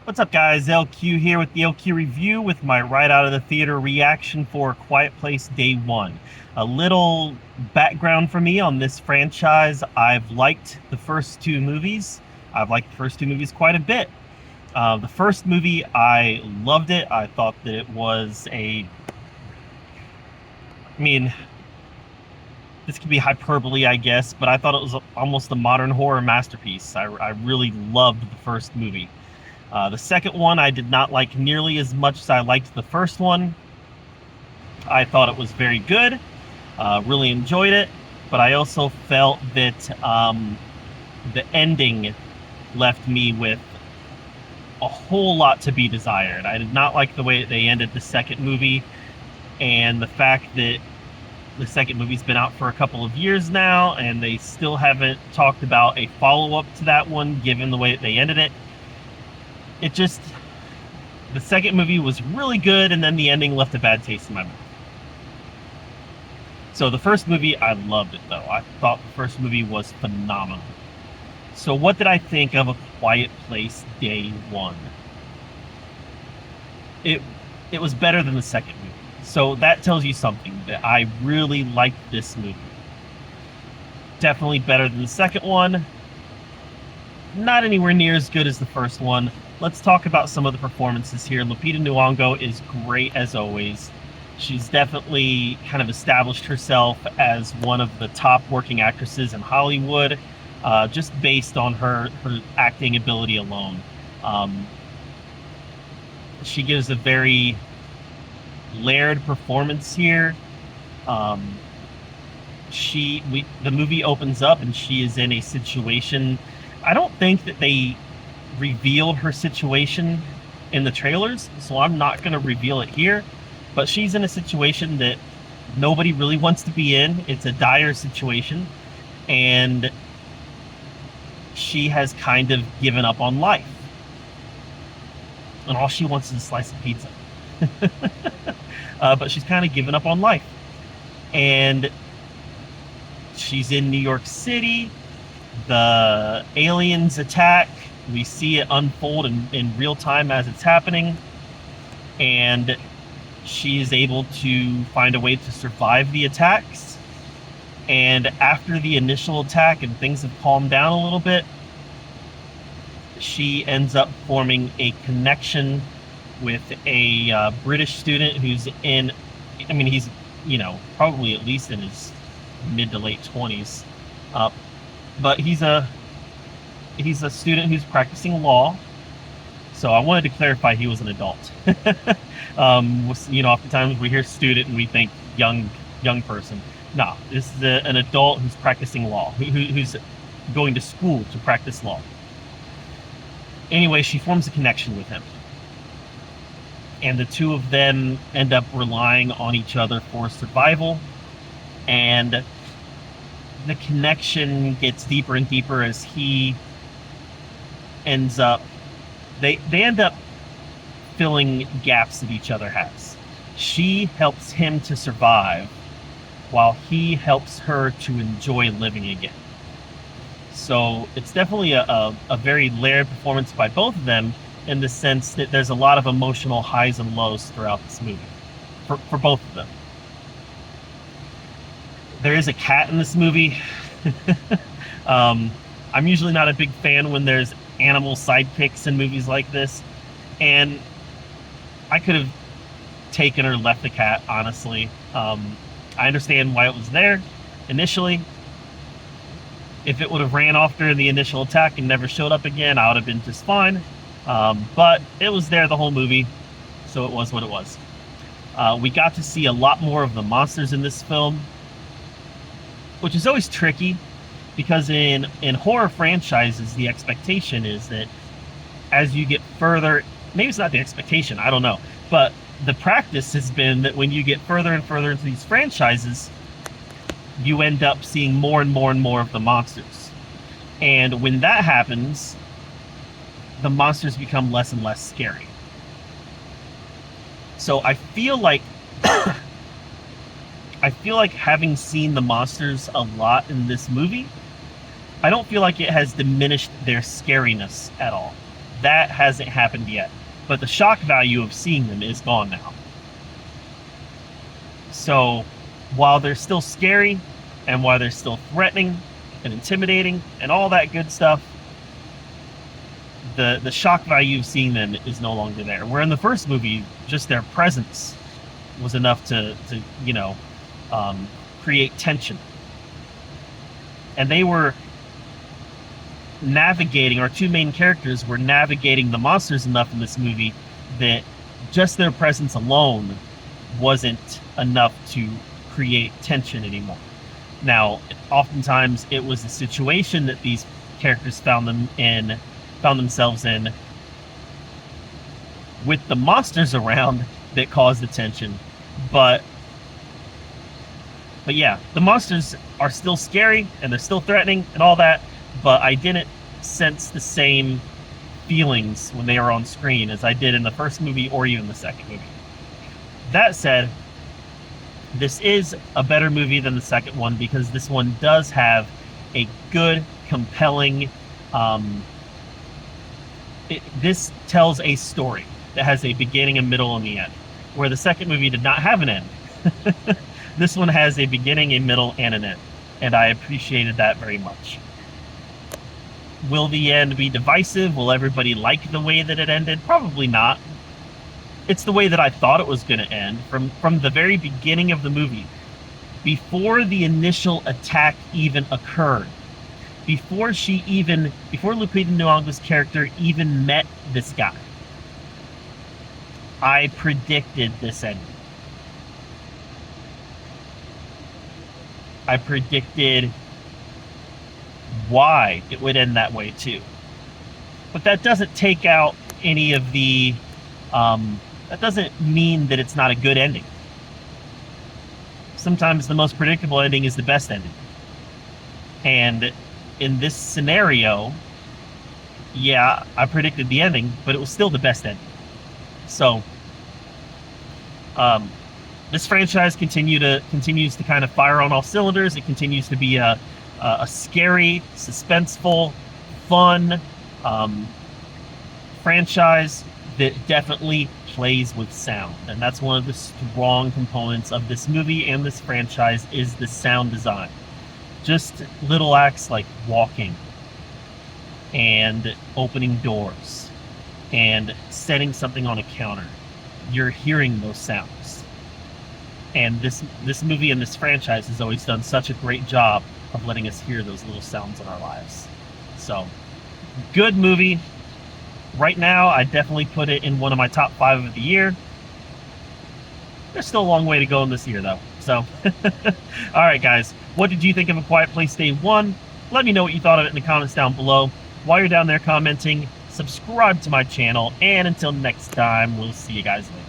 What's up, guys? LQ here with the LQ review with my right out of the theater reaction for Quiet Place Day One. A little background for me on this franchise. I've liked the first two movies. I've liked the first two movies quite a bit. The first movie, I loved it. I thought that it was I mean, this could be hyperbole, I guess, but I thought it was almost a modern horror masterpiece. I really loved the first movie. The second one I did not like nearly as much as I liked the first one. I thought it was very good, really enjoyed it, but I also felt that the ending left me with a whole lot to be desired. I did not like the way that they ended the second movie, and the fact that the second movie's been out for a couple of years now, and they still haven't talked about a follow-up to that one, given the way that they ended it. The second movie was really good, and then the ending left a bad taste in my mouth. So the first movie, I loved it, though. I thought the first movie was phenomenal. So what did I think of A Quiet Place Day One? It it was better than the second movie. So that tells you something, that I really liked this movie. Definitely better than the second one. Not anywhere near as good as the first one. Let's talk about some of the performances here. Lupita Nyong'o is great as always. She's definitely kind of established herself as one of the top working actresses in Hollywood, just based on her acting ability alone. She gives a very layered performance here. The movie opens up and she is in a situation. I don't think that they revealed her situation in the trailers, so I'm not going to reveal it here. But she's in a situation that nobody really wants to be in. It's a dire situation, and she has kind of given up on life, and all she wants is a slice of pizza. But she's kind of given up on life, and she's in New York City. The aliens attack. We see it unfold in real time as it's happening, and she is able to find a way to survive the attacks. And after the initial attack and things have calmed down a little bit, she ends up forming a connection with a British student who's he's, probably at least in his mid to late 20s. But he's a student who's practicing law. So I wanted to clarify he was an adult. Oftentimes we hear student and we think young person. No, this is an adult who's practicing law, who's going to school to practice law. Anyway, she forms a connection with him, and the two of them end up relying on each other for survival. And the connection gets deeper and deeper as he ends up they end up filling gaps that each other has. She helps him to survive while he helps her to enjoy living again. So it's definitely a very layered performance by both of them, in the sense that there's a lot of emotional highs and lows throughout this movie for both of them. There is a cat in this movie. I'm usually not a big fan when there's animal sidekicks in movies like this, and I could have taken or left the cat, honestly. I understand why it was there initially. If it would have ran off during the initial attack and never showed up again, I would have been just fine. But it was there the whole movie, so it was what it was. We got to see a lot more of the monsters in this film, which is always tricky, because in horror franchises, the expectation is that as you get further, maybe it's not the expectation, I don't know, but the practice has been that when you get further and further into these franchises, you end up seeing more and more and more of the monsters. And when that happens, the monsters become less and less scary. So I feel like having seen the monsters a lot in this movie, I don't feel like it has diminished their scariness at all. That hasn't happened yet. But the shock value of seeing them is gone now. So while they're still scary and while they're still threatening and intimidating and all that good stuff, the shock value of seeing them is no longer there. Where in the first movie, just their presence was enough to create tension. And they were navigating, our two main characters were navigating the monsters enough in this movie that just their presence alone wasn't enough to create tension anymore. Now, oftentimes it was a situation that these characters found themselves in with the monsters around that caused the tension. But yeah, the monsters are still scary and they're still threatening and all that, but I didn't sense the same feelings when they were on screen as I did in the first movie or even the second movie. That said, this is a better movie than the second one because this one does have a good, compelling, this tells a story that has a beginning, a middle, and the end, where the second movie did not have an end. This one has a beginning, a middle, and an end, and I appreciated that very much. Will the end be divisive? Will everybody like the way that it ended? Probably not. It's the way that I thought it was going to end from the very beginning of the movie. Before the initial attack even occurred, before Lupita Nyong'o's character even met this guy, I predicted this ending. I predicted why it would end that way too. But that doesn't take out any of the that doesn't mean that it's not a good ending. Sometimes the most predictable ending is the best ending. And in this scenario, yeah, I predicted the ending, but it was still the best ending. So this franchise continues to kind of fire on all cylinders. It continues to be a scary, suspenseful, fun franchise that definitely plays with sound. And that's one of the strong components of this movie and this franchise is the sound design. Just little acts like walking and opening doors and setting something on a counter. You're hearing those sounds. And this movie and this franchise has always done such a great job of letting us hear those little sounds in our lives. So, good movie. Right now, I definitely put it in one of my top 5 of the year. There's still a long way to go in this year, though. So, all right, guys. What did you think of A Quiet Place Day 1? Let me know what you thought of it in the comments down below. While you're down there commenting, subscribe to my channel. And until next time, we'll see you guys later.